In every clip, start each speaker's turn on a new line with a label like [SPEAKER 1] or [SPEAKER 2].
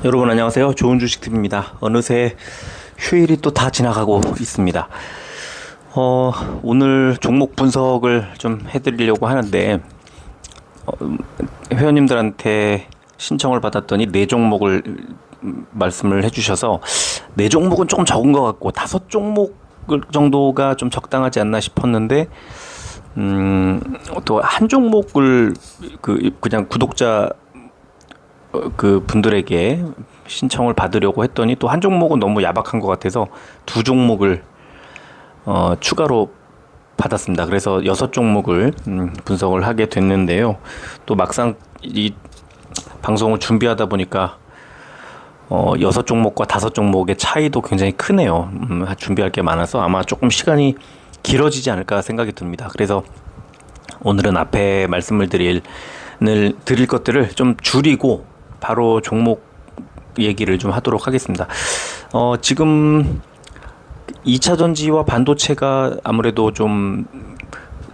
[SPEAKER 1] 여러분 안녕하세요. 좋은 주식TV입니다. 어느새 휴일이 또 다 지나가고 있습니다. 오늘 종목 분석을 좀 해드리려고 하는데 회원님들한테 신청을 받았더니 4종목을 말씀을 해주셔서 4종목은 조금 적은 것 같고 5종목 정도가 좀 적당하지 않나 싶었는데 또 한 종목을 그냥 구독자 분들에게 신청을 받으려고 했더니 또 한 종목은 너무 야박한 것 같아서 2종목을 추가로 받았습니다. 그래서 6종목을 분석을 하게 됐는데요. 또 막상 이 방송을 준비하다 보니까 6종목과 5종목의 차이도 굉장히 크네요. 준비할 게 많아서 아마 조금 시간이 길어지지 않을까 생각이 듭니다. 그래서 오늘은 앞에 말씀을 드릴 것들을 좀 줄이고 바로 종목 얘기를 좀 하도록 하겠습니다. 지금 2차 전지와 반도체가 아무래도 좀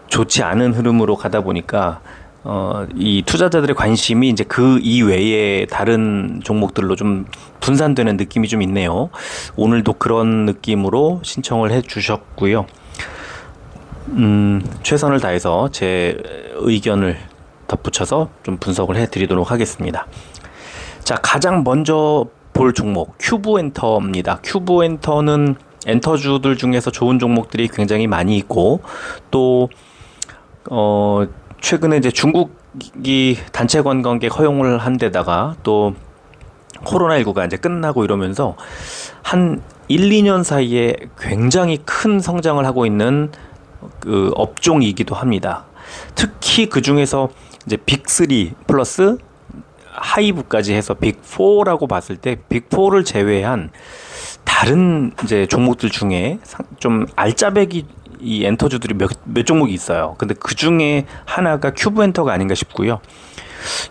[SPEAKER 1] 좋지 않은 흐름으로 가다 보니까 이 투자자들의 관심이 이제 그 이외의 다른 종목들로 좀 분산되는 느낌이 좀 있네요. 오늘도 그런 느낌으로 신청을 해 주셨고요. 최선을 다해서 제 의견을 덧붙여서 좀 분석을 해 드리도록 하겠습니다. 자, 가장 먼저 볼 종목 큐브엔터입니다. 큐브엔터는 엔터주들 중에서 좋은 종목들이 굉장히 많이 있고 또 최근에 이제 중국이 단체 관광객 허용을 한 데다가 또 코로나19가 이제 끝나고 이러면서 한 1, 2년 사이에 굉장히 큰 성장을 하고 있는 그 업종이기도 합니다. 특히 그 중에서 이제 빅3 플러스 하이브까지 해서 빅4라고 봤을 때 빅4를 제외한 다른 이제 종목들 중에 좀 알짜배기 이 엔터주들이 몇 종목이 있어요. 근데 그 중에 하나가 큐브엔터가 아닌가 싶고요.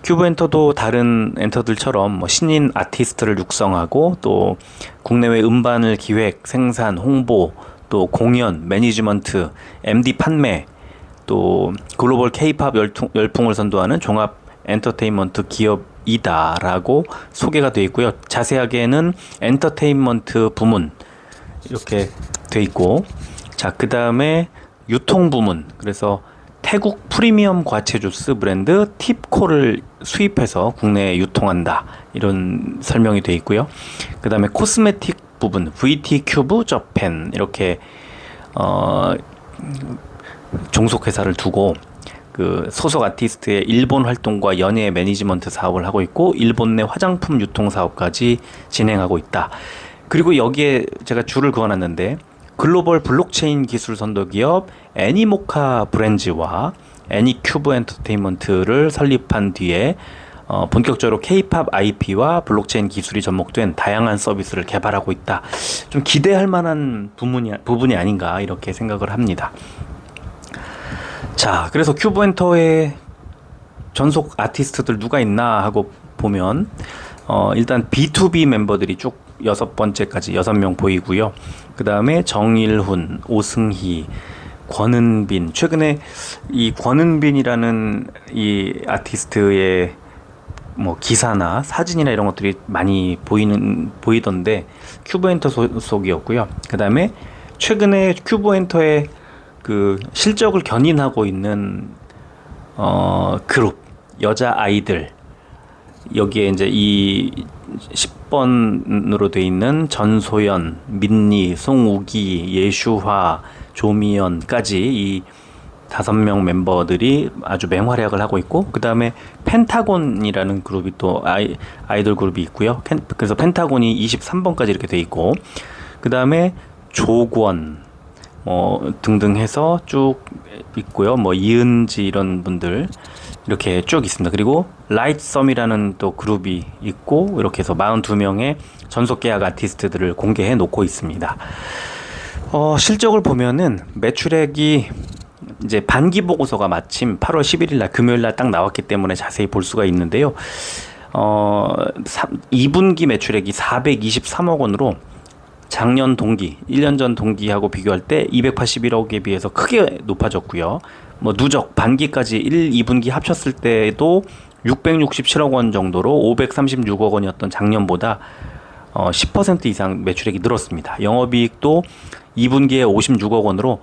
[SPEAKER 1] 큐브엔터도 다른 엔터들처럼 뭐 신인 아티스트를 육성하고 또 국내외 음반을 기획, 생산, 홍보, 또 공연, 매니지먼트, MD 판매, 또 글로벌 K-팝 열풍을 선도하는 종합 엔터테인먼트 기업이다라고 소개가 되어 있고요. 자세하게는 엔터테인먼트 부문 이렇게 되어 있고, 자, 그 다음에 유통 부문, 그래서 태국 프리미엄 과채 주스 브랜드 팁코를 수입해서 국내에 유통한다, 이런 설명이 되어 있고요. 그 다음에 코스메틱 부분 VT 큐브 저팬, 이렇게 종속회사를 두고 그 소속 아티스트의 일본 활동과 연예 매니지먼트 사업을 하고 있고 일본 내 화장품 유통 사업까지 진행하고 있다. 그리고 여기에 제가 줄을 그어놨는데 글로벌 블록체인 기술 선도 기업 애니모카 브랜즈와 애니큐브 엔터테인먼트를 설립한 뒤에 본격적으로 K-팝 IP와 블록체인 기술이 접목된 다양한 서비스를 개발하고 있다. 좀 기대할 만한 부분이 아닌가 이렇게 생각을 합니다. 자, 그래서 큐브엔터의 전속 아티스트들 누가 있나 하고 보면 일단 B2B 멤버들이 쭉 6번째까지 6명 보이고요. 그 다음에 정일훈, 오승희, 권은빈, 최근에 이 권은빈이라는 이 아티스트의 뭐 기사나 사진이나 이런 것들이 많이 보이던데 큐브엔터 소속이었고요. 그 다음에 최근에 큐브엔터의 그 실적을 견인하고 있는 그룹 여자 아이들, 여기에 이제 이 10번으로 돼 있는 전소연, 민니, 송우기, 예슈화, 조미연까지 이 5명 멤버들이 아주 맹활약을 하고 있고, 그 다음에 펜타곤이라는 그룹이 또 아이돌 그룹이 있고요. 그래서 펜타곤이 23번까지 이렇게 돼 있고, 그 다음에 조권 등등 해서 쭉 있고요. 뭐 이은지 이런 분들 이렇게 쭉 있습니다. 그리고 라이트썸이라는 또 그룹이 있고, 이렇게 해서 42명의 전속 계약 아티스트들을 공개해 놓고 있습니다. 실적을 보면은 매출액이 이제 반기 보고서가 마침 8월 11일 날 금요일 날 딱 나왔기 때문에 자세히 볼 수가 있는데요. 2분기 매출액이 423억 원으로 작년 동기, 1년 전 동기하고 비교할 때 281억에 비해서 크게 높아졌고요. 뭐 누적 반기까지 1, 2분기 합쳤을 때도 667억 원 정도로 536억 원이었던 작년보다 10% 이상 매출액이 늘었습니다. 영업이익도 2분기에 56억 원으로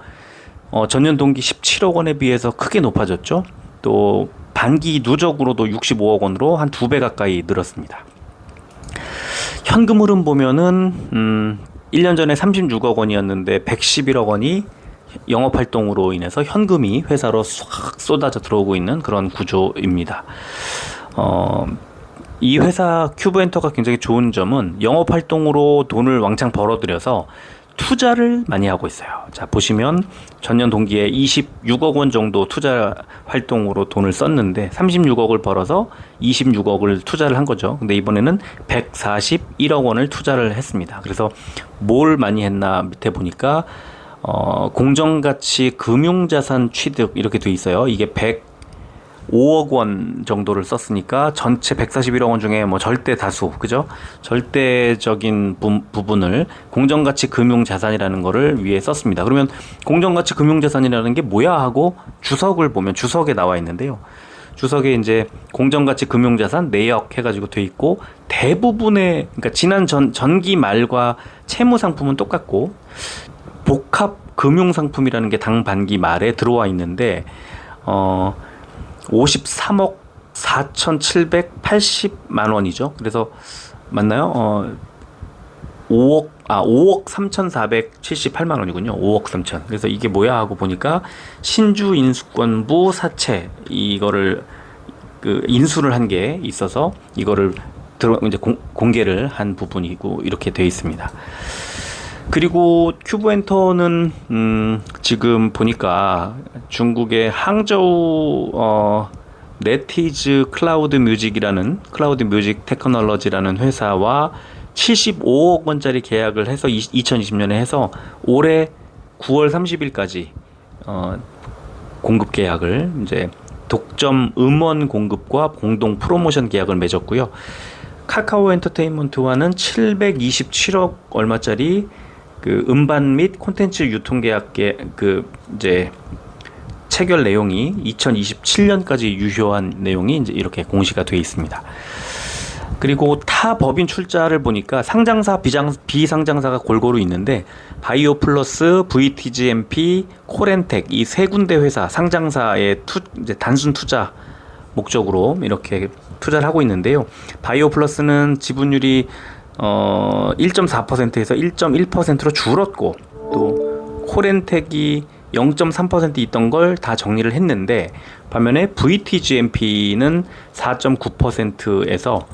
[SPEAKER 1] 전년 동기 17억 원에 비해서 크게 높아졌죠. 또 반기 누적으로도 65억 원으로 한 2배 가까이 늘었습니다. 현금 흐름 보면은 1년 전에 36억 원이었는데 111억 원이 영업활동으로 인해서 현금이 회사로 싹 쏟아져 들어오고 있는 그런 구조입니다. 이 회사 큐브엔터가 굉장히 좋은 점은 영업활동으로 돈을 왕창 벌어들여서 투자를 많이 하고 있어요. 자, 보시면 전년 동기에 26억 원 정도 투자 활동으로 돈을 썼는데 36억을 벌어서 26억을 투자를 한 거죠. 근데 이번에는 141억 원을 투자를 했습니다. 그래서 뭘 많이 했나 밑에 보니까 공정가치 금융자산 취득 이렇게 돼 있어요. 이게 105억 원 정도를 썼으니까 전체 141억 원 중에 뭐 절대 다수, 그죠? 절대적인 부분을 공정가치 금융자산이라는 거를 위해 썼습니다. 그러면 공정가치 금융자산이라는 게 뭐야 하고 주석을 보면 주석에 나와 있는데요. 주석에 이제 공정가치 금융자산 내역 해가지고 돼 있고 대부분의 그러니까 지난 전기 말과 채무 상품은 똑같고 복합 금융상품이라는 게 당반기 말에 들어와 있는데 53억 4,780만 원이죠. 그래서 맞나요? 5억 3,478만 원이군요. 5억 3천. 그래서 이게 뭐야 하고 보니까 신주 인수권부 사채 이거를 인수를 한 게 있어서 이거를 이제 공개를 한 부분이고 이렇게 되어 있습니다. 그리고 큐브엔터는 지금 보니까 중국의 항저우 네티즈 클라우드 뮤직이라는 클라우드 뮤직 테크놀로지라는 회사와 75억 원짜리 계약을 해서 2020년에 해서 올해 9월 30일까지 공급 계약을 이제 독점 음원 공급과 공동 프로모션 계약을 맺었고요. 카카오 엔터테인먼트와는 727억 얼마짜리 음반 및 콘텐츠 유통 계약 이제 체결 내용이 2027년까지 유효한 내용이 이제 이렇게 공시가 되어 있습니다. 그리고 타 법인 출자를 보니까 상장사, 비상장사가 골고루 있는데 바이오 플러스, VTGMP, 코렌텍 이 세 군데 회사 상장사의 이제 단순 투자 목적으로 이렇게 투자를 하고 있는데요. 바이오 플러스는 지분율이 1.4%에서 1.1%로 줄었고 또 코렌텍이 0.3% 있던 걸 다 정리를 했는데 반면에 VTGMP는 4.9%에서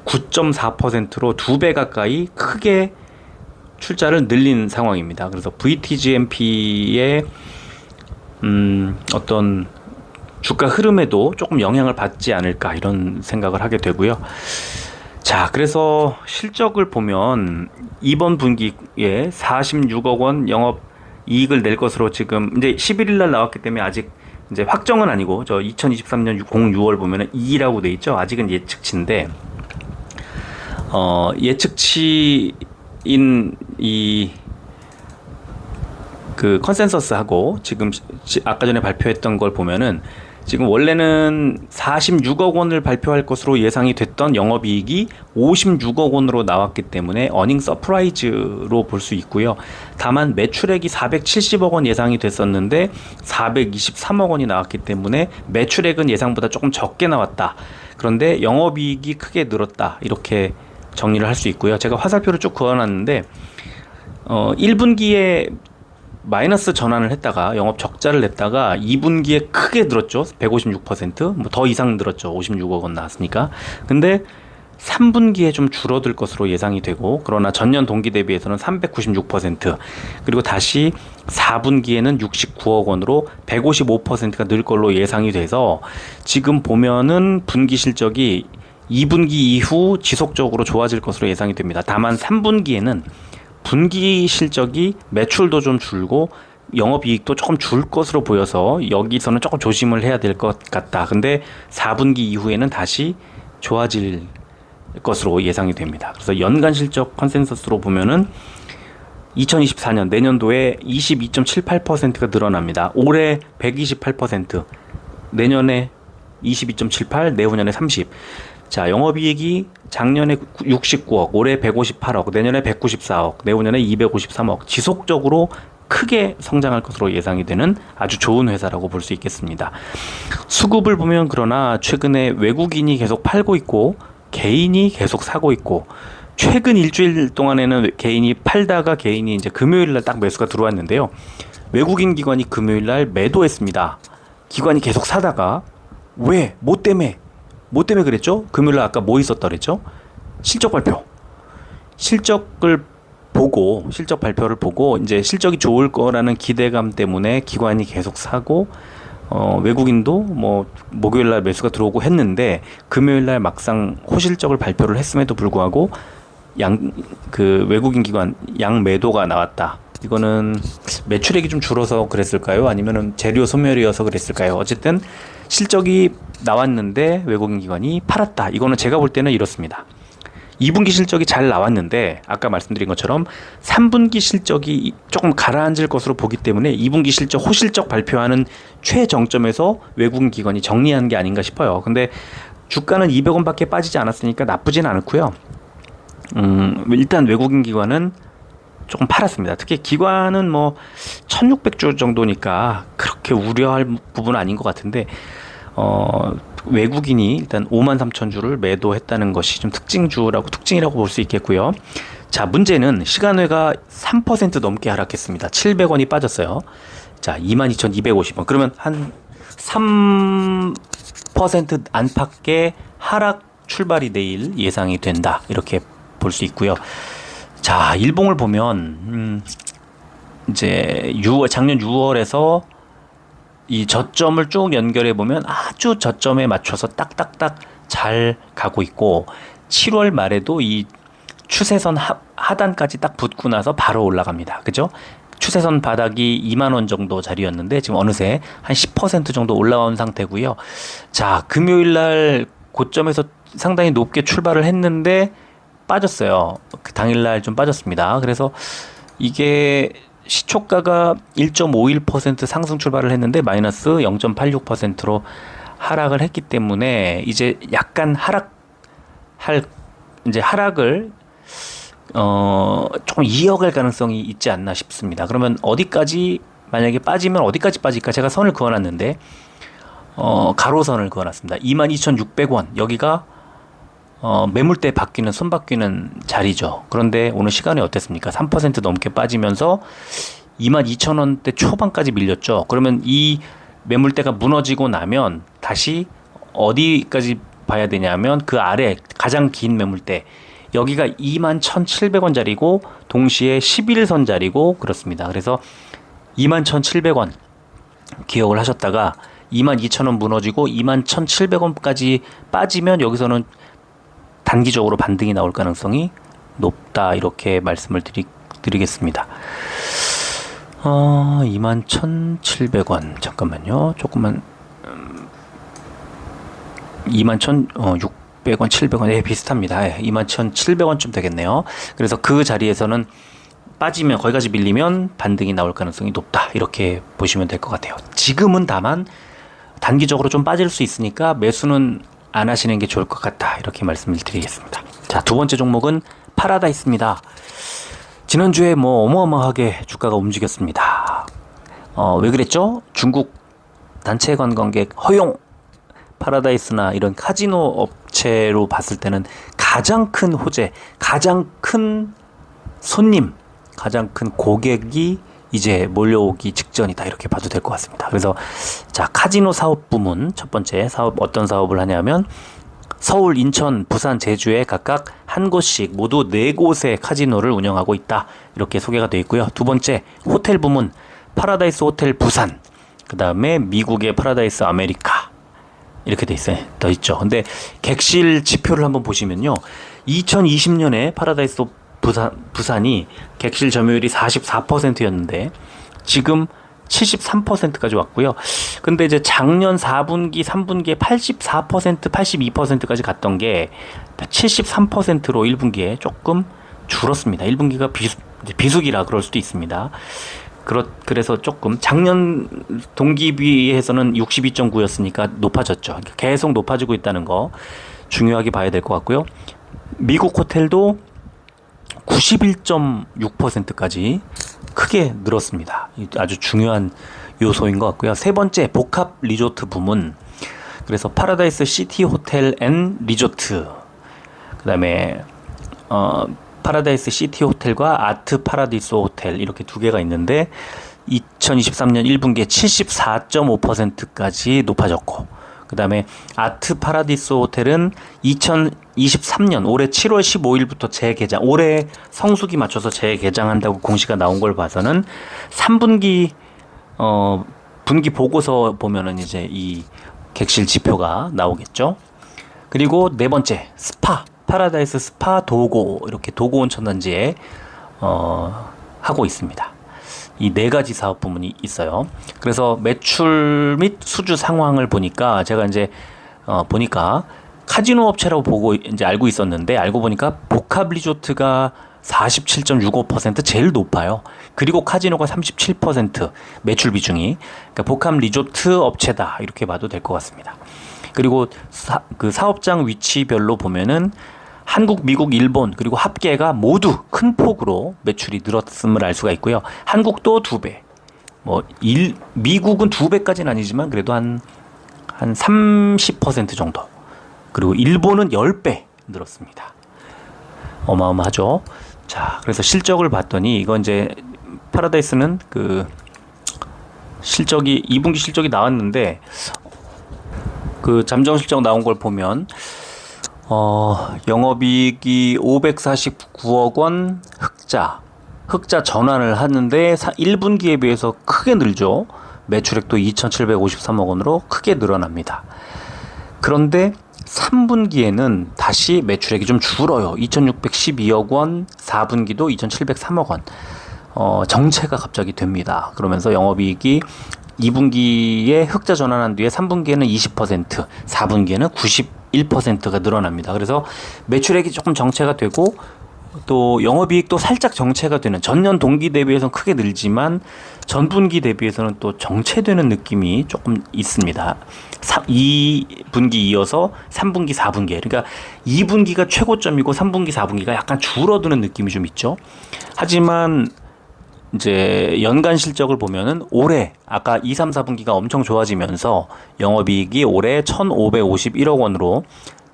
[SPEAKER 1] 9.4%로 2배 가까이 크게 출자를 늘린 상황입니다. 그래서 VTGMP의 어떤 주가 흐름에도 조금 영향을 받지 않을까 이런 생각을 하게 되고요. 자, 그래서 실적을 보면 이번 분기에 46억 원 영업 이익을 낼 것으로 지금 이제 11일 날 나왔기 때문에 아직 이제 확정은 아니고 저 2023년 06월 보면은 2라고 돼 있죠. 아직은 예측치인데 예측치인 이 컨센서스하고 지금 아까 전에 발표했던 걸 보면은 지금 원래는 46억 원을 발표할 것으로 예상이 됐던 영업이익이 56억 원으로 나왔기 때문에 어닝 서프라이즈로 볼 수 있고요. 다만 매출액이 470억 원 예상이 됐었는데 423억 원이 나왔기 때문에 매출액은 예상보다 조금 적게 나왔다. 그런데 영업이익이 크게 늘었다. 이렇게 정리를 할 수 있고요. 제가 화살표를 쭉 그어놨는데 1분기에 마이너스 전환을 했다가 영업 적자를 냈다가 2분기에 크게 늘었죠. 156%, 뭐 더 이상 늘었죠. 56억 원 나왔으니까. 근데 3분기에 좀 줄어들 것으로 예상이 되고 그러나 전년 동기 대비해서는 396% 그리고 다시 4분기에는 69억 원으로 155%가 늘 걸로 예상이 돼서 지금 보면은 분기 실적이 2분기 이후 지속적으로 좋아질 것으로 예상이 됩니다. 다만 3분기에는 분기 실적이 매출도 좀 줄고 영업이익도 조금 줄 것으로 보여서 여기서는 조금 조심을 해야 될 것 같다. 근데 4분기 이후에는 다시 좋아질 것으로 예상이 됩니다. 그래서 연간 실적 컨센서스로 보면은 2024년 내년도에 22.78%가 늘어납니다. 올해 128%, 내년에 22.78, 내후년에 30. 자, 영업이익이 작년에 69억, 올해 158억, 내년에 194억, 내후년에 253억. 지속적으로 크게 성장할 것으로 예상이 되는 아주 좋은 회사라고 볼 수 있겠습니다. 수급을 보면 그러나 최근에 외국인이 계속 팔고 있고 개인이 계속 사고 있고, 최근 일주일 동안에는 개인이 팔다가 개인이 이제 금요일 날 딱 매수가 들어왔는데요. 외국인 기관이 금요일 날 매도했습니다. 기관이 계속 사다가 왜? 뭐 때문에 그랬죠? 금요일 날 아까 뭐 있었다 그랬죠? 실적 발표. 실적 발표를 보고 이제 실적이 좋을 거라는 기대감 때문에 기관이 계속 사고, 외국인도 뭐 목요일 날 매수가 들어오고 했는데 금요일 날 막상 호실적을 발표를 했음에도 불구하고 외국인 기관 양 매도가 나왔다. 이거는 매출액이 좀 줄어서 그랬을까요? 아니면은 재료 소멸이어서 그랬을까요? 어쨌든 실적이 나왔는데 외국인 기관이 팔았다. 이거는 제가 볼 때는 이렇습니다. 2분기 실적이 잘 나왔는데 아까 말씀드린 것처럼 3분기 실적이 조금 가라앉을 것으로 보기 때문에 2분기 실적 호실적 발표하는 최정점에서 외국인 기관이 정리한 게 아닌가 싶어요. 근데 주가는 200원밖에 빠지지 않았으니까 나쁘진 않고요. 일단 외국인 기관은 조금 팔았습니다. 특히 기관은 뭐 1600주 정도니까 그렇게 우려할 부분은 아닌 것 같은데, 외국인이 일단 53,000주를 매도했다는 것이 좀 특징이라고 볼 수 있겠고요. 자, 문제는 시간외가 3% 넘게 하락했습니다. 700원이 빠졌어요. 자, 22,250원. 그러면 한 3% 안팎의 하락 출발이 내일 예상이 된다. 이렇게 볼 수 있고요. 자, 일봉을 보면 이제 작년 6월에서 이 저점을 쭉 연결해 보면 아주 저점에 맞춰서 딱딱딱 잘 가고 있고, 7월 말에도 이 추세선 하단까지 딱 붙고 나서 바로 올라갑니다. 그죠? 추세선 바닥이 2만 원 정도 자리였는데 지금 어느새 한 10% 정도 올라온 상태고요. 자, 금요일 날 고점에서 상당히 높게 출발을 했는데 빠졌어요. 그 당일날 좀 빠졌습니다. 그래서 이게 시초가가 1.51% 상승 출발을 했는데 마이너스 0.86%로 하락을 했기 때문에 이제 약간 하락을 조금 이어갈 가능성이 있지 않나 싶습니다. 그러면 만약에 빠지면 어디까지 빠질까? 제가 선을 그어놨는데 가로선을 그어놨습니다. 22,600원 여기가 매물대 손 바뀌는 자리죠. 그런데 오늘 시간이 어땠습니까? 3% 넘게 빠지면서 22,000원대 초반까지 밀렸죠. 그러면 이 매물대가 무너지고 나면 다시 어디까지 봐야 되냐면 그 아래 가장 긴 매물대, 여기가 21,700원 자리고 동시에 11선 자리고 그렇습니다. 그래서 21,700원 기억을 하셨다가 22,000원 무너지고 21,700원까지 빠지면 여기서는 단기적으로 반등이 나올 가능성이 높다, 이렇게 말씀을 드리겠습니다. 21,700원 잠깐만요. 조금만 21,600원 700원 예, 비슷합니다. 21,700원쯤 되겠네요. 그래서 그 자리에서는 빠지면, 거기까지 밀리면 반등이 나올 가능성이 높다, 이렇게 보시면 될 것 같아요. 지금은 다만 단기적으로 좀 빠질 수 있으니까 매수는 안 하시는 게 좋을 것 같다, 이렇게 말씀을 드리겠습니다. 자, 두 번째 종목은 파라다이스입니다. 지난주에 뭐 어마어마하게 주가가 움직였습니다. 왜 그랬죠? 중국 단체 관광객 허용, 파라다이스나 이런 카지노 업체로 봤을 때는 가장 큰 호재, 가장 큰 손님, 가장 큰 고객이 이제 몰려오기 직전이다, 이렇게 봐도 될 것 같습니다. 그래서 자, 카지노 사업 부문 첫 번째 사업, 어떤 사업을 하냐면 서울, 인천, 부산, 제주에 각각 한 곳씩 모두 4곳의 카지노를 운영하고 있다, 이렇게 소개가 되어 있고요. 두 번째 호텔 부문 파라다이스 호텔 부산, 그 다음에 미국의 파라다이스 아메리카, 이렇게 돼 있죠. 근데 객실 지표를 한번 보시면요, 2020년에 파라다이스 부산이 객실 점유율이 44%였는데 지금 73%까지 왔고요. 근데 이제 작년 4분기, 3분기에 84%, 82%까지 갔던 게 73%로 1분기에 조금 줄었습니다. 1분기가 비수기라 그럴 수도 있습니다. 그래서 조금 작년 동기비해서는 62.9였으니까 높아졌죠. 계속 높아지고 있다는 거 중요하게 봐야 될 것 같고요. 미국 호텔도 91.6%까지 크게 늘었습니다. 아주 중요한 요소인 것 같고요. 세 번째, 복합 리조트 부문. 그래서 파라다이스 시티 호텔 앤 리조트, 그 다음에 파라다이스 시티 호텔과 아트 파라디스 호텔, 이렇게 두 개가 있는데 2023년 1분기에 74.5%까지 높아졌고, 그 다음에 아트 파라디스 호텔은 2023년 올해 7월 15일부터 재개장, 올해 성수기 맞춰서 재개장한다고 공시가 나온 걸 봐서는 3분기 분기 보고서 보면은 이제 이 객실 지표가 나오겠죠. 그리고 네 번째, 스파, 파라다이스 스파 도고, 이렇게 도고 온천단지에 하고 있습니다. 이 네 가지 사업 부문이 있어요. 그래서 매출 및 수주 상황을 보니까 제가 이제 보니까 카지노 업체라고 보고 이제 알고 있었는데, 알고 보니까 복합 리조트가 47.65% 제일 높아요. 그리고 카지노가 37% 매출 비중이, 그러니까 복합 리조트 업체다, 이렇게 봐도 될 것 같습니다. 그리고 그 사업장 위치별로 보면은 한국, 미국, 일본 그리고 합계가 모두 큰 폭으로 매출이 늘었음을 알 수가 있고요. 한국도 2배, 미국은 2배까지는 아니지만 그래도 한 30% 정도, 그리고 일본은 10배 늘었습니다. 어마어마하죠. 자, 그래서 실적을 봤더니 이건 이제 파라다이스는 그 실적이 2분기 실적이 나왔는데, 그 잠정 실적 나온 걸 보면 영업이익이 549억 원 흑자 전환을 하는데 1분기에 비해서 크게 늘죠. 매출액도 2,753억 원으로 크게 늘어납니다. 그런데 3분기에는 다시 매출액이 좀 줄어요. 2,612억 원, 4분기도 2,703억 원. 정체가 갑자기 됩니다. 그러면서 영업이익이 2분기에 흑자 전환한 뒤에 3분기에는 20%, 4분기에는 91%가 늘어납니다. 그래서 매출액이 조금 정체가 되고, 또 영업이익도 살짝 정체가 되는, 전년 동기 대비해서는 크게 늘지만 전분기 대비해서는 또 정체되는 느낌이 조금 있습니다. 2분기 이어서 3분기, 4분기, 그러니까 2분기가 최고점이고 3분기, 4분기가 약간 줄어드는 느낌이 좀 있죠. 하지만 이제 연간 실적을 보면은 올해 아까 2, 3, 4분기가 엄청 좋아지면서 영업이익이 올해 1,551억 원으로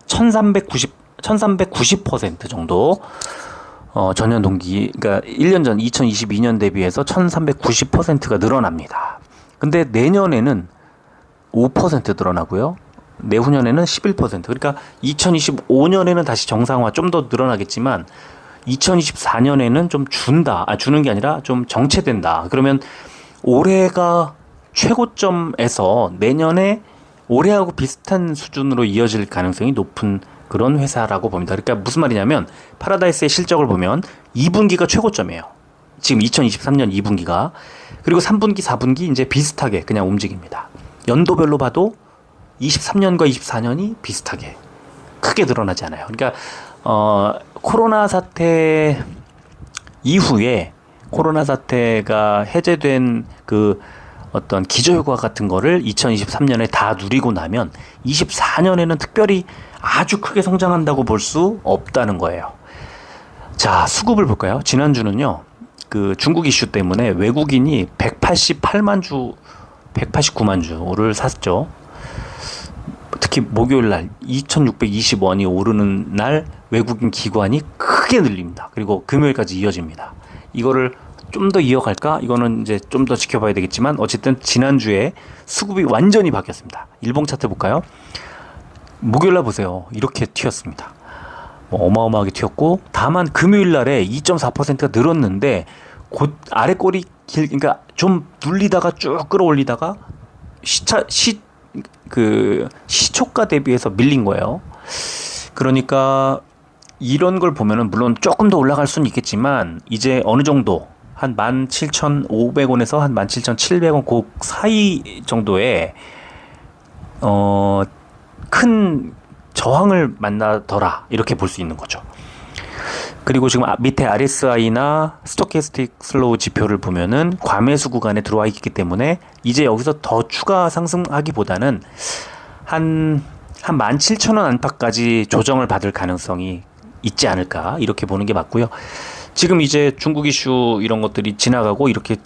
[SPEAKER 1] 1390% 정도 전년 동기, 그러니까 1년 전 2022년 대비해서 1390%가 늘어납니다. 근데 내년에는 5% 늘어나고요. 내후년에는 11%. 그러니까 2025년에는 다시 정상화 좀 더 늘어나겠지만 2024년에는 좀 주는 게 아니라 좀 정체된다. 그러면 올해가 최고점에서 내년에 올해하고 비슷한 수준으로 이어질 가능성이 높은 그런 회사라고 봅니다. 그러니까 무슨 말이냐면 파라다이스의 실적을 보면 2분기가 최고점이에요. 지금 2023년 2분기가. 그리고 3분기, 4분기 이제 비슷하게 그냥 움직입니다. 연도별로 봐도 23년과 24년이 비슷하게 크게 늘어나지 않아요. 그러니까 코로나 사태 이후에, 코로나 사태가 해제된 그 어떤 기저효과 같은 거를 2023년에 다 누리고 나면 24년에는 특별히 아주 크게 성장한다고 볼 수 없다는 거예요. 자, 수급을 볼까요? 지난주는요, 그 중국 이슈 때문에 외국인이 189만 주를 샀죠. 특히 목요일 날 2,620원이 오르는 날 외국인 기관이 크게 늘립니다. 그리고 금요일까지 이어집니다. 이거를 좀 더 이어갈까? 이거는 이제 좀 더 지켜봐야 되겠지만, 어쨌든 지난주에 수급이 완전히 바뀌었습니다. 일봉 차트 볼까요? 목요일 날 보세요. 이렇게 튀었습니다. 어마어마하게 튀었고, 다만 금요일 날에 2.4%가 늘었는데 곧 아래 꼬리 그러니까 좀 눌리다가 쭉 끌어올리다가 시초가 대비해서 밀린 거예요. 그러니까 이런 걸 보면은 물론 조금 더 올라갈 수는 있겠지만 이제 어느 정도 한 17,500원에서 한 17,700원 그 사이 정도의 큰 저항을 만나더라, 이렇게 볼 수 있는 거죠. 그리고 지금 밑에 RSI나 스토캐스틱 슬로우 지표를 보면은 과매수 구간에 들어와 있기 때문에 이제 여기서 더 추가 상승하기보다는 한 17,000원 안팎까지 조정을 받을 가능성이 있지 않을까, 이렇게 보는 게 맞고요. 지금 이제 중국 이슈 이런 것들이 지나가고 이렇게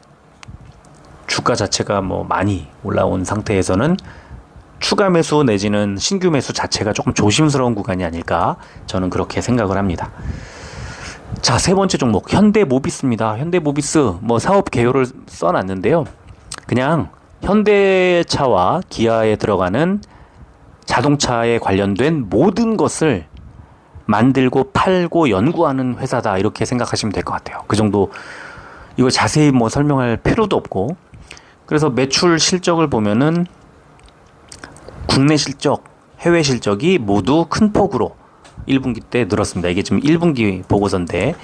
[SPEAKER 1] 주가 자체가 뭐 많이 올라온 상태에서는 추가 매수 내지는 신규 매수 자체가 조금 조심스러운 구간이 아닐까, 저는 그렇게 생각을 합니다. 자, 세 번째 종목 현대모비스입니다. 현대모비스 뭐 사업 개요를 써놨는데요. 그냥 현대차와 기아에 들어가는 자동차에 관련된 모든 것을 만들고 팔고 연구하는 회사다, 이렇게 생각하시면 될 것 같아요. 그 정도, 이거 자세히 뭐 설명할 필요도 없고. 그래서 매출 실적을 보면은 국내 실적, 해외 실적이 모두 큰 폭으로 1분기 때 늘었습니다. 이게 지금 1분기 보고서인데,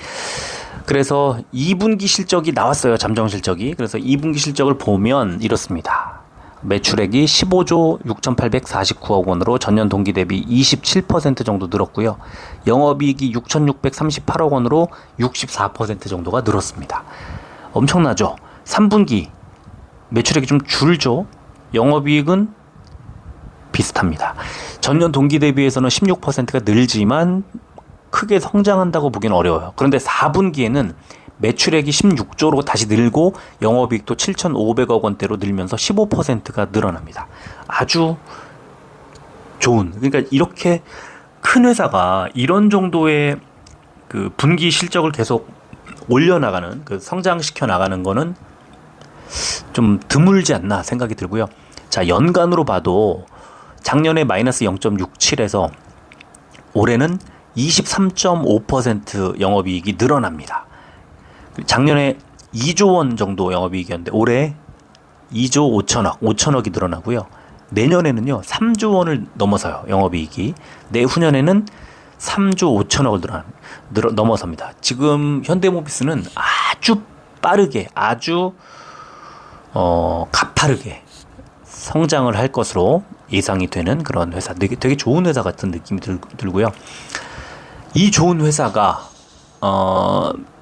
[SPEAKER 1] 그래서 2분기 실적이 나왔어요. 잠정 실적이. 그래서 2분기 실적을 보면 이렇습니다. 매출액이 15조 6,849억 원으로 전년 동기 대비 27% 정도 늘었고요. 영업이익이 6,638억 원으로 64% 정도가 늘었습니다. 엄청나죠? 3분기 매출액이 좀 줄죠? 영업이익은 비슷합니다. 전년 동기 대비해서는 16%가 늘지만 크게 성장한다고 보기는 어려워요. 그런데 4분기에는 매출액이 16조로 다시 늘고 영업이익도 7,500억 원대로 늘면서 15%가 늘어납니다. 아주 좋은, 그러니까 이렇게 큰 회사가 이런 정도의 그 분기 실적을 계속 올려나가는, 그 성장시켜 나가는 거는 좀 드물지 않나 생각이 들고요. 자, 연간으로 봐도 작년에 마이너스 0.67에서 올해는 23.5% 영업이익이 늘어납니다. 작년에 2조 원 정도 영업이익이었는데 올해 2조 5천억이 늘어나고요. 내년에는요 3조 원을 넘어서요. 영업이익이. 내후년에는 3조 5천억을 넘어섭니다. 지금 현대모비스는 아주 빠르게, 아주 가파르게 성장을 할 것으로 예상이 되는 그런 회사, 되게 좋은 회사 같은 느낌이 들고요. 이 좋은 회사가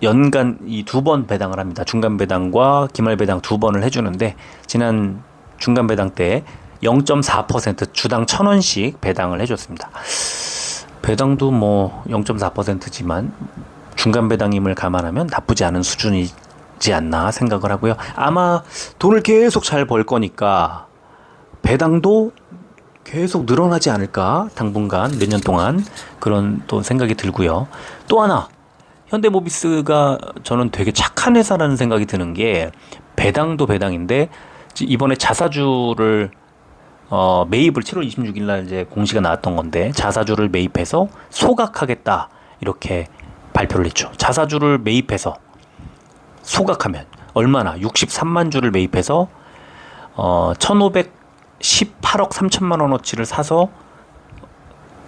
[SPEAKER 1] 연간 이 2번 배당을 합니다. 중간 배당과 기말 배당 2번을 해주는데, 지난 중간 배당 때 0.4% 주당 1,000원씩 배당을 해줬습니다. 배당도 뭐 0.4%지만 중간 배당임을 감안하면 나쁘지 않은 수준이지 않나 생각을 하고요. 아마 돈을 계속 잘 벌 거니까 배당도 계속 늘어나지 않을까, 당분간 몇 년 동안, 그런 또 생각이 들고요. 또 하나, 현대모비스가 저는 되게 착한 회사라는 생각이 드는 게, 배당도 배당인데 이번에 자사주를 매입을 7월 26일 날 이제 공시가 나왔던 건데, 자사주를 매입해서 소각하겠다, 이렇게 발표를 했죠. 자사주를 매입해서 소각하면 얼마나, 63만 주를 매입해서 1,518억 3천만 원어치를 사서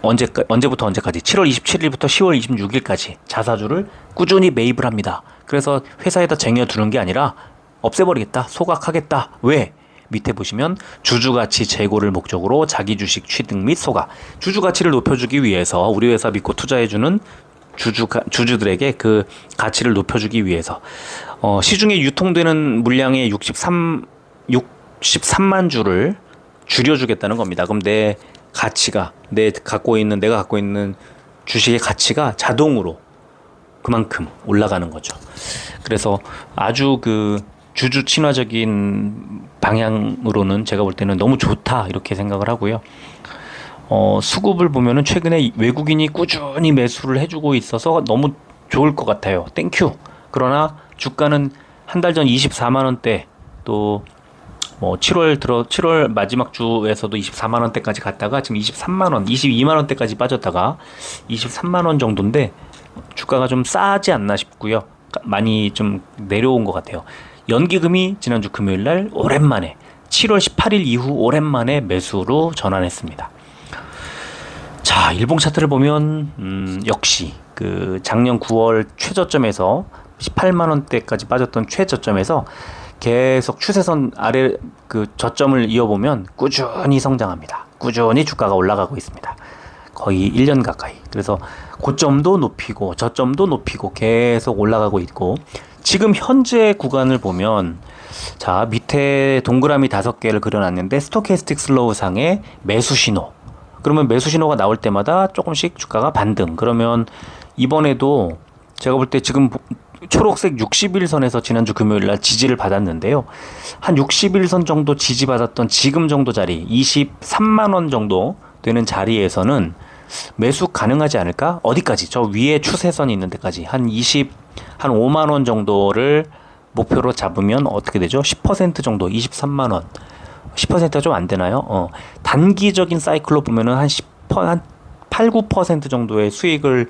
[SPEAKER 1] 언제부터 언제까지, 7월 27일부터 10월 26일까지 자사주를 꾸준히 매입을 합니다. 그래서 회사에다 쟁여두는 게 아니라 없애버리겠다, 소각하겠다. 왜? 밑에 보시면 주주가치 제고를 목적으로 자기 주식 취득 및 소각, 주주가치를 높여주기 위해서, 우리 회사 믿고 투자해주는 주주들에게 그 가치를 높여주기 위해서 시중에 유통되는 물량의 63만 주를 줄여주겠다는 겁니다. 그럼 내가 갖고 있는 주식의 가치가 자동으로 그만큼 올라가는 거죠. 그래서 아주 그 주주 친화적인 방향으로는 제가 볼 때는 너무 좋다, 이렇게 생각을 하고요. 수급을 보면은 최근에 외국인이 꾸준히 매수를 해주고 있어서 너무 좋을 것 같아요. 땡큐. 그러나 주가는 한 달 전 24만 원대, 또 뭐 7월 마지막 주에서도 24만 원대까지 갔다가 지금 23만 원, 22만 원대까지 빠졌다가 23만 원 정도인데 주가가 좀 싸지 않나 싶고요. 많이 좀 내려온 것 같아요. 연기금이 지난주 금요일 날 오랜만에 7월 18일 이후 오랜만에 매수로 전환했습니다. 자, 일봉 차트를 보면 역시 그 작년 9월 최저점에서 18만 원대까지 빠졌던 최저점에서 계속 추세선 아래 그 저점을 이어보면 꾸준히 성장합니다. 꾸준히 주가가 올라가고 있습니다. 거의 1년 가까이. 그래서 고점도 높이고 저점도 높이고 계속 올라가고 있고, 지금 현재 구간을 보면, 자, 밑에 동그라미 5개를 그려놨는데 스토캐스틱 슬로우 상의 매수 신호. 그러면 매수 신호가 나올 때마다 조금씩 주가가 반등. 그러면 이번에도 제가 볼 때 지금 초록색 60일선에서 지난주 금요일날 지지를 받았는데요. 한 60일선 정도 지지받았던 지금 정도 자리, 23만원 정도 되는 자리에서는 매수 가능하지 않을까? 어디까지? 저 위에 추세선이 있는 데까지 한 5만원 정도를 목표로 잡으면 어떻게 되죠? 10% 정도, 23만원. 10%가 좀 안 되나요? 단기적인 사이클로 보면은 한 8, 9% 정도의 수익을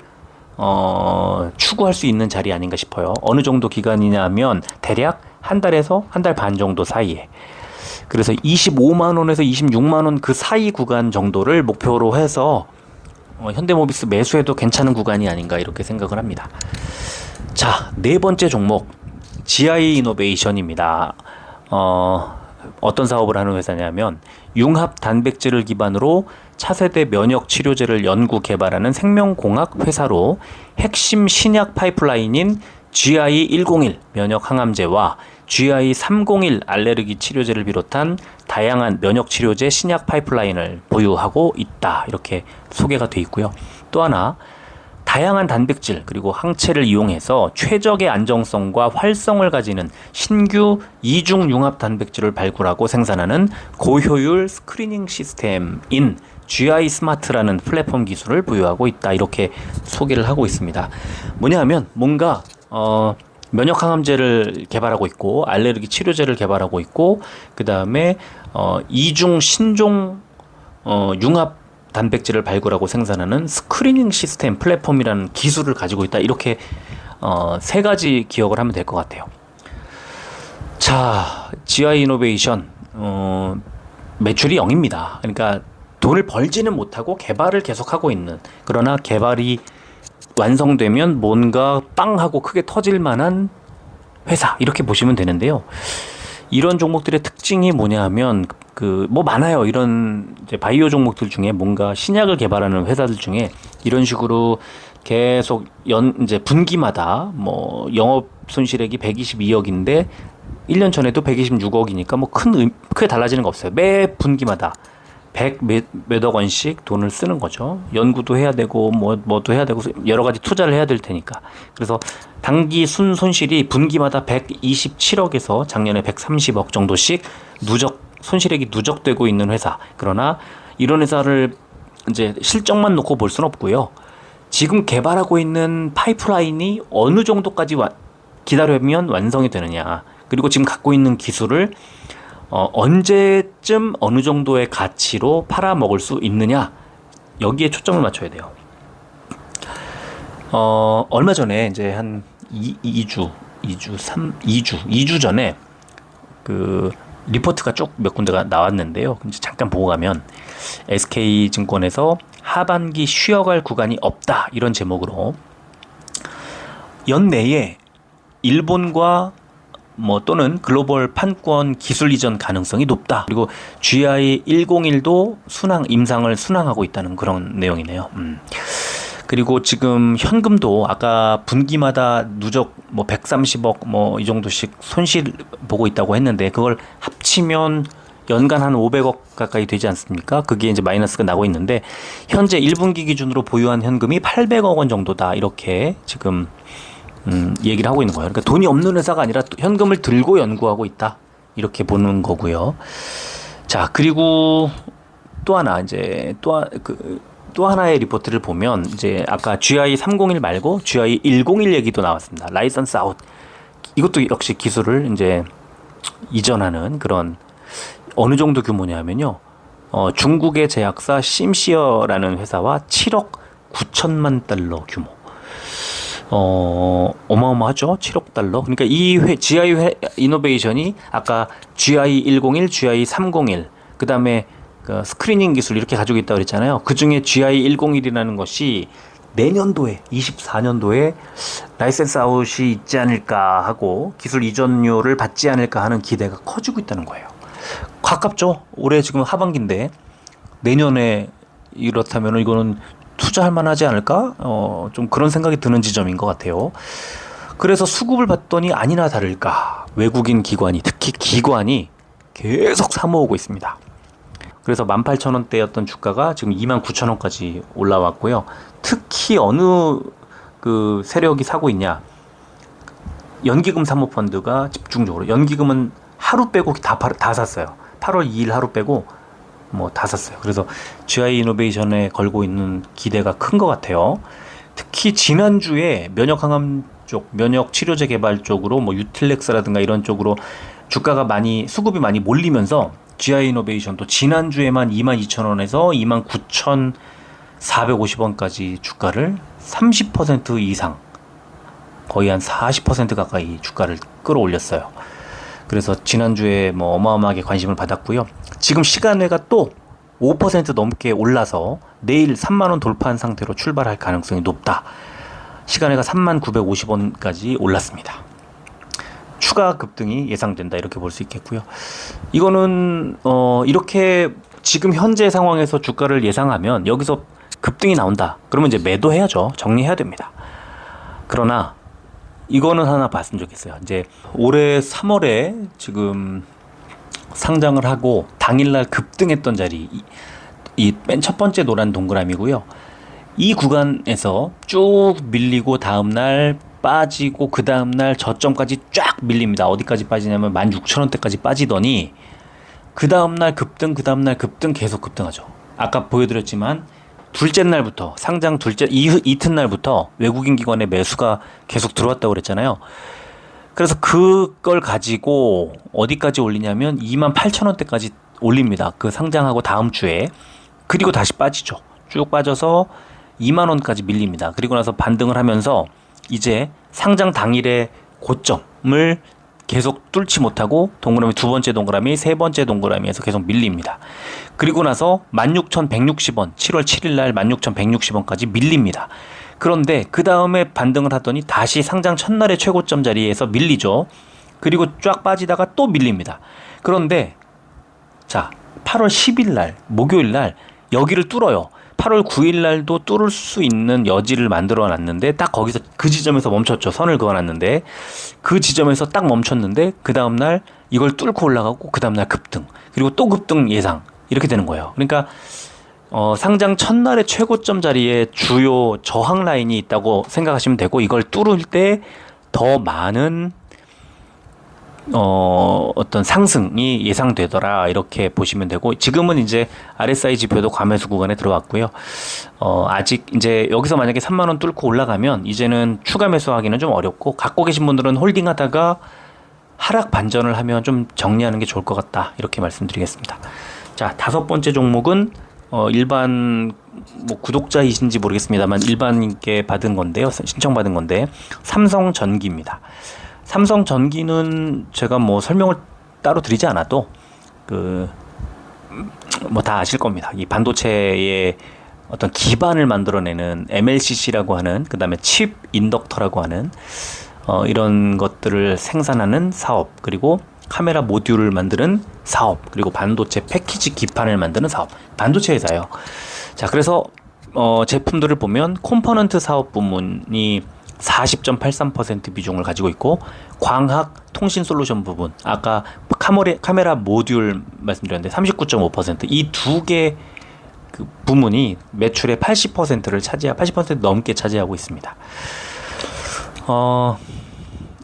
[SPEAKER 1] 추구할 수 있는 자리 아닌가 싶어요. 어느 정도 기간이냐면 대략 한 달에서 한 달 반 정도 사이에. 그래서 25만 원에서 26만 원 그 사이 구간 정도를 목표로 해서 현대모비스 매수해도 괜찮은 구간이 아닌가 이렇게 생각을 합니다. 자, 네 번째 종목 GI 이노베이션입니다. 어떤 사업을 하는 회사냐면 융합 단백질을 기반으로 차세대 면역 치료제를 연구 개발하는 생명공학 회사로 핵심 신약 파이프라인인 GI101 면역 항암제와 GI301 알레르기 치료제를 비롯한 다양한 면역 치료제 신약 파이프라인을 보유하고 있다. 이렇게 소개가 되어 있고요. 또 하나, 다양한 단백질 그리고 항체를 이용해서 최적의 안정성과 활성을 가지는 신규 이중 융합 단백질을 발굴하고 생산하는 고효율 스크리닝 시스템인 GI 스마트라는 플랫폼 기술을 보유하고 있다. 이렇게 소개를 하고 있습니다. 뭐냐 하면 뭔가 면역 항암제를 개발하고 있고 알레르기 치료제를 개발하고 있고 그 다음에 이중 신종 융합 단백질을 발굴하고 생산하는 스크리닝 시스템 플랫폼이라는 기술을 가지고 있다. 이렇게 세 가지 기억을 하면 될 것 같아요. 자, GI 이노베이션 매출이 0입니다. 그러니까 돈을 벌지는 못하고 개발을 계속하고 있는, 그러나 개발이 완성되면 뭔가 빵 하고 크게 터질 만한 회사, 이렇게 보시면 되는데요. 이런 종목들의 특징이 뭐냐 하면 뭐 많아요. 이런 이제 바이오 종목들 중에 뭔가 신약을 개발하는 회사들 중에 이런 식으로 계속 이제 분기마다 뭐 영업 손실액이 122억인데 1년 전에도 126억이니까 뭐 크게 달라지는 거 없어요. 매 분기마다 100 몇억 원씩 돈을 쓰는 거죠. 연구도 해야 되고 뭐도 해야 되고 여러 가지 투자를 해야 될 테니까. 그래서 단기 손실이 분기마다 127억에서 작년에 130억 정도씩 손실액이 누적되고 있는 회사. 그러나 이런 회사를 이제 실적만 놓고 볼 수는 없고요. 지금 개발하고 있는 파이프라인이 어느 정도까지 기다리면 완성이 되느냐. 그리고 지금 갖고 있는 기술을 언제쯤 어느 정도의 가치로 팔아먹을 수 있느냐. 여기에 초점을 맞춰야 돼요. 얼마 전에 이제 한 2주 전에 그 리포트가 쭉 몇 군데가 나왔는데요. 이제 잠깐 보고 가면 SK증권에서 하반기 쉬어갈 구간이 없다. 이런 제목으로 연내에 일본과 또는 글로벌 판권 기술 이전 가능성이 높다. 그리고 GI101도 임상을 순항하고 있다는 그런 내용이네요. 그리고 지금 현금도 아까 분기마다 누적 130억 이 정도씩 손실 보고 있다고 했는데 그걸 합치면 연간 한 500억 가까이 되지 않습니까? 그게 이제 마이너스가 나고 있는데 현재 1분기 기준으로 보유한 현금이 800억 원 정도다. 이렇게 지금 얘기를 하고 있는 거예요. 그러니까 돈이 없는 회사가 아니라 현금을 들고 연구하고 있다. 이렇게 보는 거고요. 자, 그리고 또 하나 이제 또 하나의 리포트를 보면 이제 아까 GI301 말고 GI101 얘기도 나왔습니다. 라이선스 아웃. 이것도 역시 기술을 이제 이전하는 그런 어느 정도 규모냐면요. 중국의 제약사 심시어라는 회사와 7억 9천만 달러 규모. 어마어마하죠. 7억 달러. 그러니까 이 GI 이노베이션이 아까 GI101, GI301, 그 다음에 스크리닝 기술 이렇게 가지고 있다고 그랬잖아요. 그 중에 GI101이라는 것이 내년도에 24년도에 라이센스 아웃이 있지 않을까 하고 기술 이전료를 받지 않을까 하는 기대가 커지고 있다는 거예요. 가깝죠. 올해 지금 하반기인데 내년에 이렇다면 이거는 투자할 만하지 않을까? 좀 그런 생각이 드는 지점인 것 같아요. 그래서 수급을 봤더니 아니나 다를까 외국인 기관이, 특히 기관이 계속 사모으고 있습니다. 그래서 18,000원대였던 주가가 지금 29,000원까지 올라왔고요. 특히 어느 그 세력이 사고 있냐? 연기금 사모펀드가 집중적으로, 연기금은 하루 빼고 다 샀어요. 8월 2일 하루 빼고 뭐 다 샀어요. 그래서 GI 이노베이션에 걸고 있는 기대가 큰 것 같아요. 특히 지난주에 면역 항암 쪽, 면역 치료제 개발 쪽으로 뭐 유틸렉스라든가 이런 쪽으로 주가가 많이, 수급이 많이 몰리면서 GI 이노베이션도 지난주에만 22,000원에서 29,450원까지 주가를 30% 이상, 거의 한 40% 가까이 주가를 끌어올렸어요. 그래서 지난주에 뭐 어마어마하게 관심을 받았고요. 지금 시간외가 또 5% 넘게 올라서 내일 3만원 돌파한 상태로 출발할 가능성이 높다. 시간외가 39,50원까지 올랐습니다. 추가 급등이 예상된다, 이렇게 볼 수 있겠고요. 이거는 이렇게 지금 현재 상황에서 주가를 예상하면 여기서 급등이 나온다, 그러면 이제 매도해야죠. 정리해야 됩니다. 그러나 이거는 하나 봤으면 좋겠어요. 이제 올해 3월에 지금 상장을 하고 당일날 급등했던 자리, 이 맨 첫 번째 노란 동그라미고요. 이 구간에서 쭉 밀리고 다음날 빠지고 그 다음날 저점까지 쫙 밀립니다. 어디까지 빠지냐면 16,000원대까지 빠지더니 그 다음날 급등, 그 다음날 급등, 계속 급등하죠. 아까 보여드렸지만 둘째 날부터, 상장 둘째 이튿날부터 외국인 기관의 매수가 계속 들어왔다고 그랬잖아요. 그래서 그걸 가지고 어디까지 올리냐면 28,000원대까지 올립니다. 그 상장하고 다음 주에. 그리고 다시 빠지죠. 쭉 빠져서 2만원까지 밀립니다. 그리고 나서 반등을 하면서 이제 상장 당일의 고점을 계속 뚫지 못하고 동그라미 두 번째 동그라미, 세 번째 동그라미에서 계속 밀립니다. 그리고 나서 16,160원, 7월 7일 날 16,160원까지 밀립니다. 그런데 그 다음에 반등을 하더니 다시 상장 첫날의 최고점 자리에서 밀리죠. 그리고 쫙 빠지다가 또 밀립니다. 그런데 자, 8월 10일 날, 목요일 날 여기를 뚫어요. 8월 9일 날도 뚫을 수 있는 여지를 만들어 놨는데 딱 거기서 그 지점에서 멈췄죠. 선을 그어 놨는데 그 지점에서 딱 멈췄는데 그 다음 날 이걸 뚫고 올라가고 그 다음 날 급등, 그리고 또 급등 예상, 이렇게 되는 거예요. 그러니까 상장 첫날의 최고점 자리에 주요 저항 라인이 있다고 생각하시면 되고, 이걸 뚫을 때 더 많은 어떤 상승이 예상되더라, 이렇게 보시면 되고, 지금은 이제 RSI 지표도 과매수 구간에 들어왔고요. 아직 이제 여기서 만약에 3만원 뚫고 올라가면 이제는 추가 매수하기는 좀 어렵고, 갖고 계신 분들은 홀딩 하다가 하락 반전을 하면 좀 정리하는 게 좋을 것 같다, 이렇게 말씀드리겠습니다. 자, 다섯 번째 종목은 일반 뭐 구독자이신지 모르겠습니다만 일반인께 받은 건데요, 신청받은 건데, 삼성전기입니다. 삼성전기는 제가 뭐 설명을 따로 드리지 않아도 뭐 다 아실 겁니다. 이 반도체의 어떤 기반을 만들어내는 MLCC라고 하는, 그 다음에 칩 인덕터라고 하는 이런 것들을 생산하는 사업, 그리고 카메라 모듈을 만드는 사업, 그리고 반도체 패키지 기판을 만드는 사업, 반도체 회사예요. 자, 그래서 제품들을 보면 컴포넌트 사업 부문이 40.83% 비중을 가지고 있고, 광학 통신 솔루션 부분, 아까 카메라 모듈 말씀드렸는데 39.5%, 이 두 개 그 부문이 매출의 80%를 차지하고 80% 넘게 차지하고 있습니다.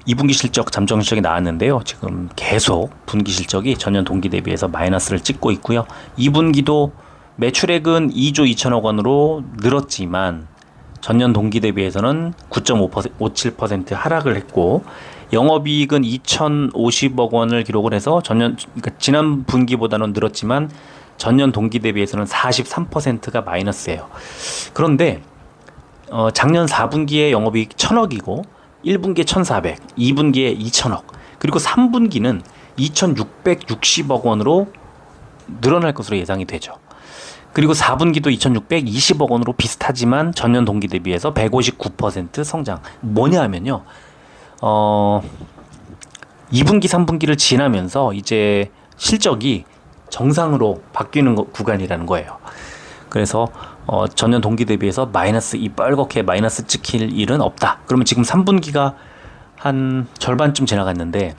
[SPEAKER 1] 2분기 실적, 잠정 실적이 나왔는데요. 지금 계속 분기 실적이 전년 동기 대비해서 마이너스를 찍고 있고요. 2분기도 매출액은 2조 2천억 원으로 늘었지만 전년 동기 대비해서는 9.57% 하락을 했고, 영업이익은 2,050억 원을 기록을 해서 그러니까 지난 분기보다는 늘었지만 전년 동기 대비해서는 43%가 마이너스예요. 그런데 작년 4분기에 영업이익 1,000억이고 1분기에 1,400, 2분기에 2,000억, 그리고 3분기는 2,660억 원으로 늘어날 것으로 예상이 되죠. 그리고 4분기도 2,620억 원으로 비슷하지만 전년 동기 대비해서 159% 성장. 뭐냐 하면요, 2분기, 3분기를 지나면서 이제 실적이 정상으로 바뀌는 구간이라는 거예요. 그래서 전년 동기 대비해서 마이너스 이 빨갛게 마이너스 찍힐 일은 없다. 그러면 지금 3분기가 한 절반쯤 지나갔는데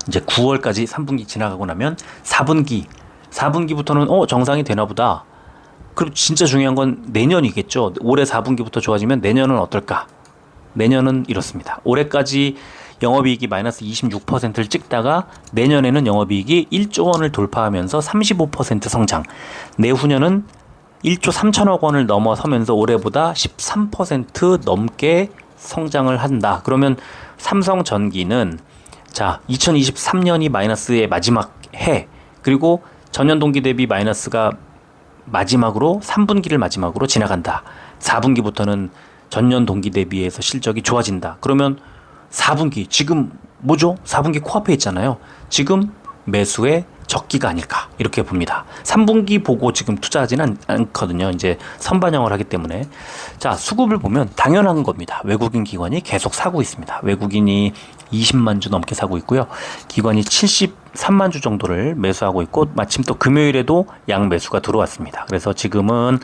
[SPEAKER 1] 이제 9월까지 3분기 지나가고 나면 4분기부터는 정상이 되나 보다. 그럼 진짜 중요한 건 내년이겠죠. 올해 4분기부터 좋아지면 내년은 어떨까? 내년은 이렇습니다. 올해까지 영업이익이 마이너스 26%를 찍다가 내년에는 영업이익이 1조 원을 돌파하면서 35% 성장. 내후년은 1조 3천억 원을 넘어서면서 올해보다 13% 넘게 성장을 한다. 그러면 삼성전기는 자 2023년이 마이너스의 마지막 해, 그리고 전년 동기 대비 마이너스가 마지막으로 3분기를 마지막으로 지나간다. 4분기부터는 전년 동기 대비해서 실적이 좋아진다. 그러면 4분기 지금 뭐죠? 4분기 코앞에 있잖아요. 지금 매수의 적기가 아닐까 이렇게 봅니다. 3분기 보고 지금 투자하지는 않거든요. 이제 선반영을 하기 때문에. 자, 수급을 보면 당연한 겁니다. 외국인 기관이 계속 사고 있습니다. 외국인이 20만 주 넘게 사고 있고요. 기관이 73만 주 정도를 매수하고 있고, 마침 또 금요일에도 양매수가 들어왔습니다. 그래서 지금은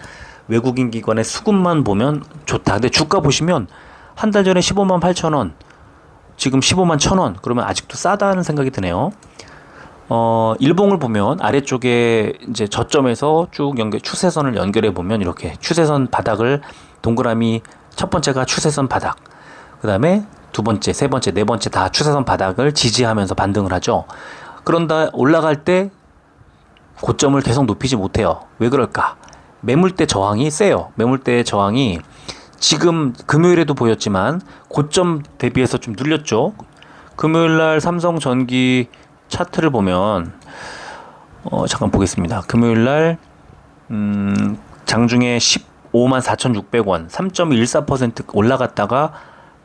[SPEAKER 1] 외국인 기관의 수급만 보면 좋다. 근데 주가 보시면 한 달 전에 15만 8천 원, 지금 15만 1천 원. 그러면 아직도 싸다는 생각이 드네요. 일봉을 보면 아래쪽에 이제 저점에서 쭉 추세선을 연결해 보면 이렇게 추세선 바닥을 동그라미, 첫 번째가 추세선 바닥, 그 다음에 두 번째, 세 번째, 네 번째 다 추세선 바닥을 지지하면서 반등을 하죠. 그런다 올라갈 때 고점을 계속 높이지 못해요. 왜 그럴까? 매물대 저항이 세요. 매물대 저항이 지금 금요일에도 보였지만 고점 대비해서 좀 눌렸죠. 금요일날 삼성전기 차트를 보면 잠깐 보겠습니다. 금요일날 장중에 15만 4,600원 3.14% 올라갔다가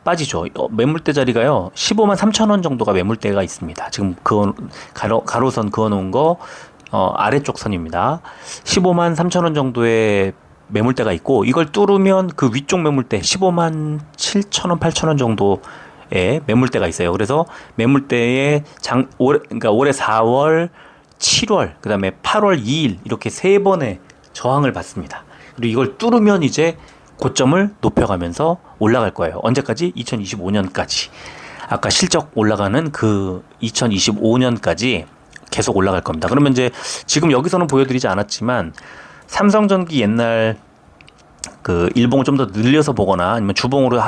[SPEAKER 1] 빠지죠. 매물대 자리가요 15만 3천 원 정도가 매물대가 있습니다. 지금 가로선 그어놓은 거 아래쪽 선입니다. 15만 3천 원 정도의 매물대가 있고, 이걸 뚫으면 그 위쪽 매물대 15만 7천 원 8천 원 정도의 매물대가 있어요. 그래서 매물대에 그러니까 올해 4월, 7월, 그 다음에 8월 2일 이렇게 세 번의 저항을 받습니다. 그리고 이걸 뚫으면 이제 고점을 높여가면서 올라갈 거예요. 언제까지? 2025년까지. 아까 실적 올라가는 그 2025년까지 계속 올라갈 겁니다. 그러면 이제 지금 여기서는 보여드리지 않았지만 삼성전기 옛날 그 일봉을 좀 더 늘려서 보거나 아니면 주봉으로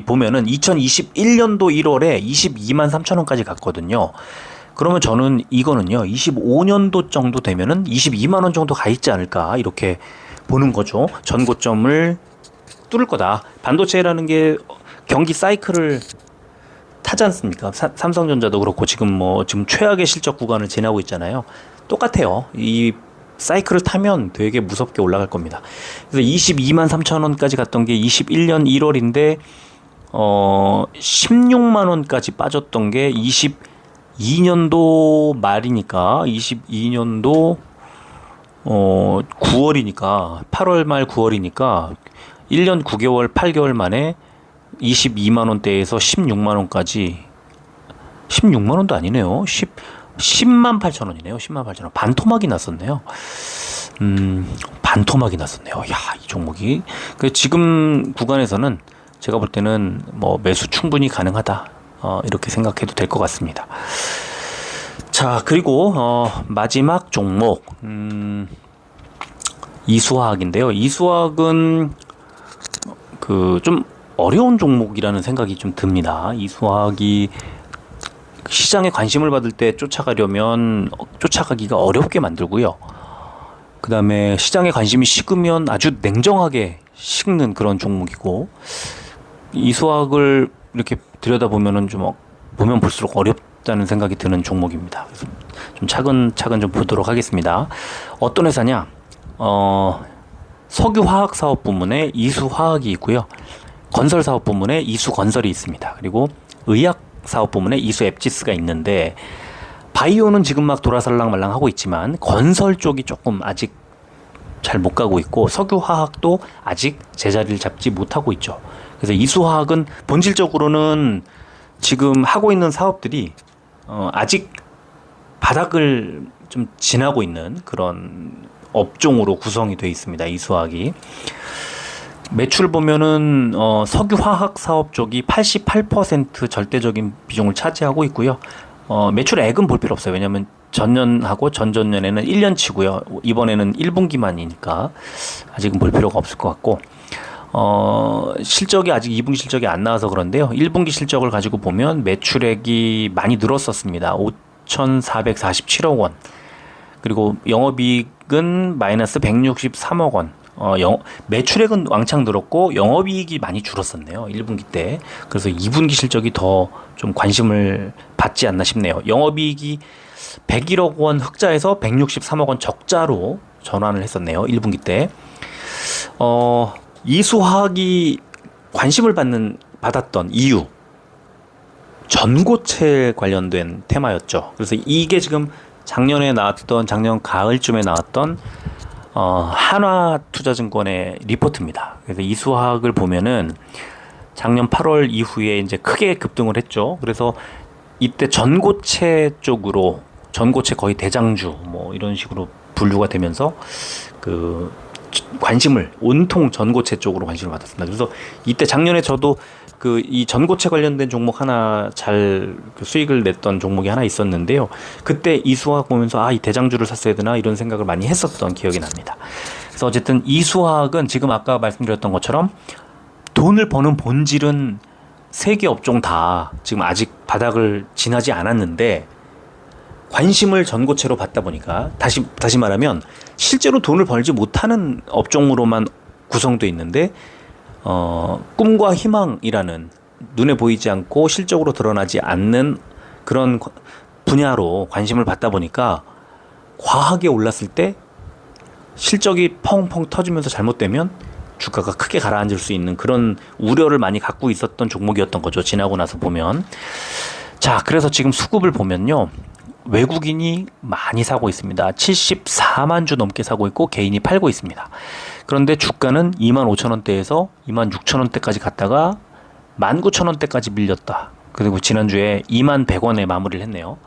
[SPEAKER 1] 보면은 2021년도 1월에 22만 3천 원까지 갔거든요. 그러면 저는 이거는요 25년도 정도 되면은 22만 원 정도 가 있지 않을까 이렇게 보는 거죠. 전고점을 뚫을 거다. 반도체라는 게 경기 사이클을 타지 않습니까? 삼성전자도 그렇고 지금 최악의 실적 구간을 지나고 있잖아요. 똑같아요. 이 사이클을 타면 되게 무섭게 올라갈 겁니다. 그래서 22만 3천 원까지 갔던 게 21년 1월인데 16만 원까지 빠졌던 게 22년도 말이니까 22년도 9월이니까 8월 말 9월이니까 1년 9개월 8개월 만에 22만 원대에서 16만 원까지 16만 원도 아니네요. 10만 8천 원이네요. 10만 8천 원. 반토막이 났었네요. 반토막이 났었네요. 야, 이 종목이. 지금 구간에서는 제가 볼 때는 매수 충분히 가능하다. 이렇게 생각해도 될 것 같습니다. 자, 그리고 마지막 종목 이수화학인데요. 이수화학은 좀 어려운 종목이라는 생각이 좀 듭니다. 이수화학이 시장에 관심을 받을 때 쫓아가려면 쫓아가기가 어렵게 만들고요. 그 다음에 시장에 관심이 식으면 아주 냉정하게 식는 그런 종목이고, 이수학을 이렇게 들여다보면은 보면 볼수록 어렵다는 생각이 드는 종목입니다. 그래서 좀 차근차근 좀 보도록 하겠습니다. 어떤 회사냐? 석유화학 사업 부문에 이수화학이 있고요. 건설 사업 부문에 이수건설이 있습니다. 그리고 의약 사업 부문에 이수앱지스가 있는데, 바이오는 지금 막 돌아살랑말랑 하고 있지만 건설 쪽이 조금 아직 잘 못 가고 있고, 석유화학도 아직 제자리를 잡지 못하고 있죠. 그래서 이수화학은 본질적으로는 지금 하고 있는 사업들이 아직 바닥을 좀 지나고 있는 그런 업종으로 구성이 되어 있습니다. 이 수학이. 매출 보면은 석유화학 사업 쪽이 88% 절대적인 비중을 차지하고 있고요. 매출액은 볼 필요 없어요. 왜냐하면 전년하고 전전년에는 1년치고요. 이번에는 1분기만이니까 아직은 볼 필요가 없을 것 같고, 실적이 아직 2분기 실적이 안 나와서 그런데요. 1분기 실적을 가지고 보면 매출액이 많이 늘었었습니다. 5,447억 원. 그리고 영업이익은 마이너스 163억 원. 매출액은 왕창 늘었고 영업이익이 많이 줄었었네요. 1분기 때. 그래서 2분기 실적이 더 좀 관심을 받지 않나 싶네요. 영업이익이 101억 원 흑자에서 163억 원 적자로 전환을 했었네요. 1분기 때. 이수화학이 관심을 받았던 이유, 전고체 관련된 테마였죠. 그래서 이게 지금 작년 가을쯤에 나왔던 한화투자증권의 리포트입니다. 그래서 이수화학을 보면은 작년 8월 이후에 이제 크게 급등을 했죠. 그래서 이때 전고체 쪽으로, 전고체 거의 대장주 뭐 이런 식으로 분류가 되면서 그 관심을 온통 전고체 쪽으로 관심을 받았습니다. 그래서 이때 작년에 저도 그 이 전고체 관련된 종목 하나 잘 그 수익을 냈던 종목이 하나 있었는데요. 그때 이수화학 보면서 이 대장주를 샀어야 되나 이런 생각을 많이 했었던 기억이 납니다. 그래서 어쨌든 이수화학은 지금 아까 말씀드렸던 것처럼 돈을 버는 본질은 세계 업종 다 지금 아직 바닥을 지나지 않았는데 관심을 전고체로 받다 보니까 다시 말하면 실제로 돈을 벌지 못하는 업종으로만 구성되어 있는데 꿈과 희망이라는 눈에 보이지 않고 실적으로 드러나지 않는 그런 분야로 관심을 받다 보니까 과하게 올랐을 때 실적이 펑펑 터지면서 잘못되면 주가가 크게 가라앉을 수 있는 그런 우려를 많이 갖고 있었던 종목이었던 거죠. 지나고 나서 보면. 자, 그래서 지금 수급을 보면요. 외국인이 많이 사고 있습니다. 74만 주 넘게 사고 있고 개인이 팔고 있습니다. 그런데 주가는 25,000원대에서 26,000원대까지 갔다가 19,000원대까지 밀렸다. 그리고 지난주에 21,100원에 마무리를 했네요.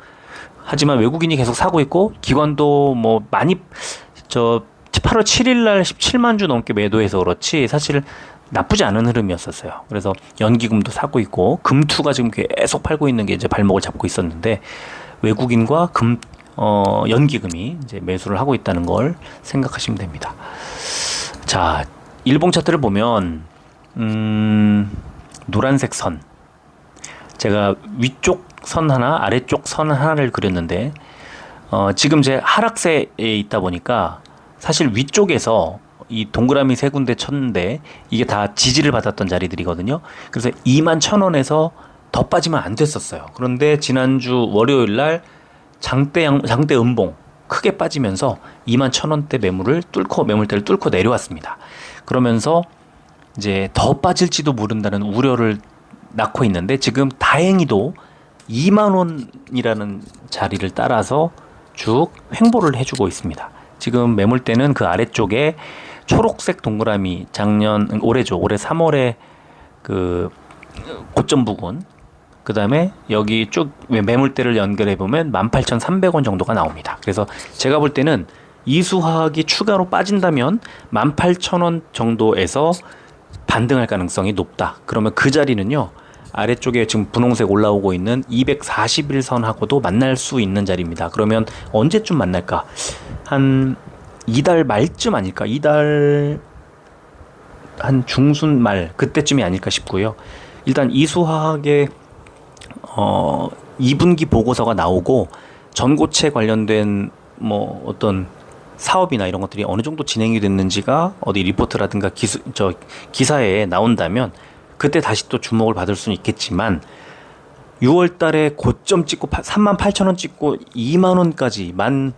[SPEAKER 1] 하지만 외국인이 계속 사고 있고 기관도 뭐 많이 8월 7일 날 17만 주 넘게 매도해서 그렇지 사실 나쁘지 않은 흐름이었었어요. 그래서 연기금도 사고 있고 금투가 지금 계속 팔고 있는 게 이제 발목을 잡고 있었는데 외국인과 연기금이 이제 매수를 하고 있다는 걸 생각하시면 됩니다. 자, 일봉 차트를 보면 노란색 선, 제가 위쪽 선 하나, 아래쪽 선 하나를 그렸는데 지금 제 하락세에 있다 보니까 사실 위쪽에서 이 동그라미 세 군데 쳤는데 이게 다 지지를 받았던 자리들이거든요. 그래서 21,000원에서 더 빠지면 안 됐었어요. 그런데 지난주 월요일 날 장대 음봉 크게 빠지면서 21,000원대 매물대를 뚫고 내려왔습니다. 그러면서 이제 더 빠질지도 모른다는 우려를 낳고 있는데 지금 다행히도 20,000원이라는 자리를 따라서 쭉 횡보를 해주고 있습니다. 지금 매물대는 그 아래쪽에 초록색 동그라미 올해 3월에 그 고점 부근, 그 다음에 여기 쭉 매물대를 연결해 보면 18,300원 정도가 나옵니다. 그래서 제가 볼 때는 이수화학이 추가로 빠진다면 18,000원 정도에서 반등할 가능성이 높다. 그러면 그 자리는요, 아래쪽에 지금 분홍색 올라오고 있는 241선하고도 만날 수 있는 자리입니다. 그러면 언제쯤 만날까? 한 이달 말쯤 아닐까? 이달 한 중순 말 그때쯤이 아닐까 싶고요. 일단 이수화학의 2분기 보고서가 나오고 전고체 관련된 뭐 어떤 사업이나 이런 것들이 어느 정도 진행이 됐는지가 어디 리포트라든가 기사에 나온다면 그때 다시 또 주목을 받을 수는 있겠지만 6월 달에 고점 찍고 38,000원 찍고 2만원까지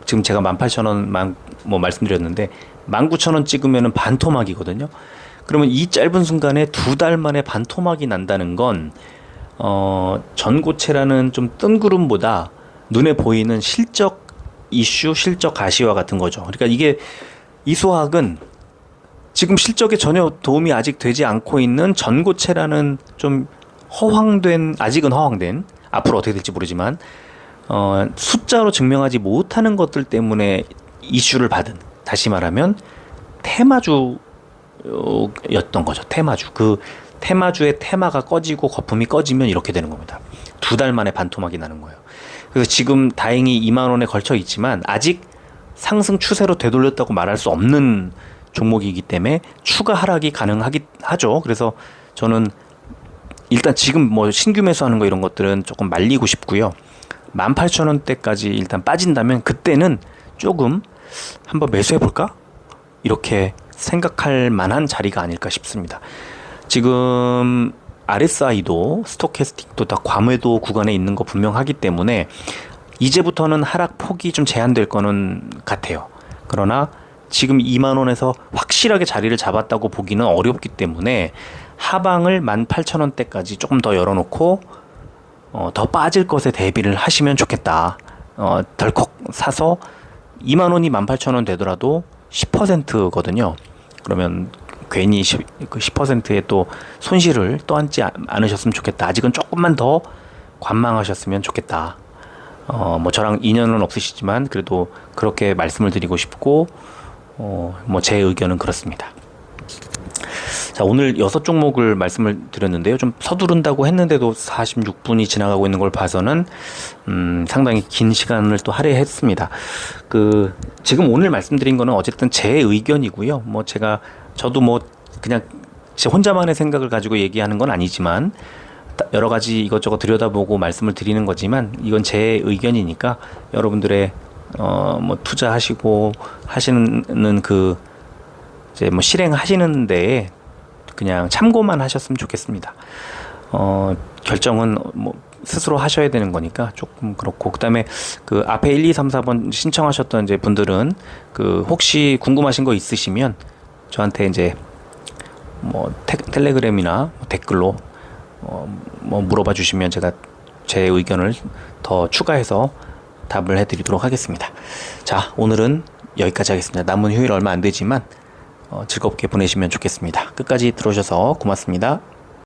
[SPEAKER 1] 지금 제가 18,000원 말씀드렸는데 19,000원 찍으면은 반토막이거든요. 그러면 이 짧은 순간에 2달 만에 반토막이 난다는 건 전고체라는 좀 뜬 구름보다 눈에 보이는 실적 이슈, 실적 가시화 같은 거죠. 그러니까 이게 이수화학은 지금 실적에 전혀 도움이 아직 되지 않고 있는 전고체라는 좀 아직은 허황된, 앞으로 어떻게 될지 모르지만 숫자로 증명하지 못하는 것들 때문에 이슈를 받은, 다시 말하면 테마주였던 거죠. 테마주. 그 테마주의 테마가 꺼지고 거품이 꺼지면 이렇게 되는 겁니다. 2달 만에 반토막이 나는 거예요. 그래서 지금 다행히 2만 원에 걸쳐 있지만 아직 상승 추세로 되돌렸다고 말할 수 없는 종목이기 때문에 추가 하락이 가능하죠. 그래서 저는 일단 지금 뭐 신규 매수하는 거 이런 것들은 조금 말리고 싶고요. 18,000원대까지 일단 빠진다면 그때는 조금 한번 매수해볼까? 이렇게 생각할 만한 자리가 아닐까 싶습니다. 지금 RSI도 스토캐스틱도 다 과매도 구간에 있는 거 분명하기 때문에 이제부터는 하락 폭이 좀 제한될 거는 같아요. 그러나 지금 2만 원에서 확실하게 자리를 잡았다고 보기는 어렵기 때문에 하방을 18,000원대까지 조금 더 열어놓고 더 빠질 것에 대비를 하시면 좋겠다. 덜컥 사서 2만 원이 18,000원 되더라도 10%거든요. 그러면 괜히 그 10%의 또 손실을 떠안지 않으셨으면 좋겠다. 아직은 조금만 더 관망하셨으면 좋겠다. 뭐 저랑 인연은 없으시지만 그래도 그렇게 말씀을 드리고 싶고, 뭐 제 의견은 그렇습니다. 자, 오늘 6종목을 말씀을 드렸는데요. 좀 서두른다고 했는데도 46분이 지나가고 있는 걸 봐서는 상당히 긴 시간을 또 할애했습니다. 지금 오늘 말씀드린 거는 어쨌든 제 의견이고요. 뭐 저도 뭐 그냥 제 혼자만의 생각을 가지고 얘기하는 건 아니지만 여러 가지 이것저것 들여다보고 말씀을 드리는 거지만 이건 제 의견이니까 여러분들의 뭐 투자하시고 하시는 이제 뭐 실행하시는 데에 그냥 참고만 하셨으면 좋겠습니다. 결정은 뭐 스스로 하셔야 되는 거니까 조금 그렇고, 그다음에 그 앞에 1, 2, 3, 4번 신청하셨던 이제 분들은 혹시 궁금하신 거 있으시면 저한테 이제 뭐 텔레그램이나 댓글로 뭐 물어봐 주시면 제가 제 의견을 더 추가해서 답을 해드리도록 하겠습니다. 자, 오늘은 여기까지 하겠습니다. 남은 휴일 얼마 안 되지만 즐겁게 보내시면 좋겠습니다. 끝까지 들어오셔서 고맙습니다.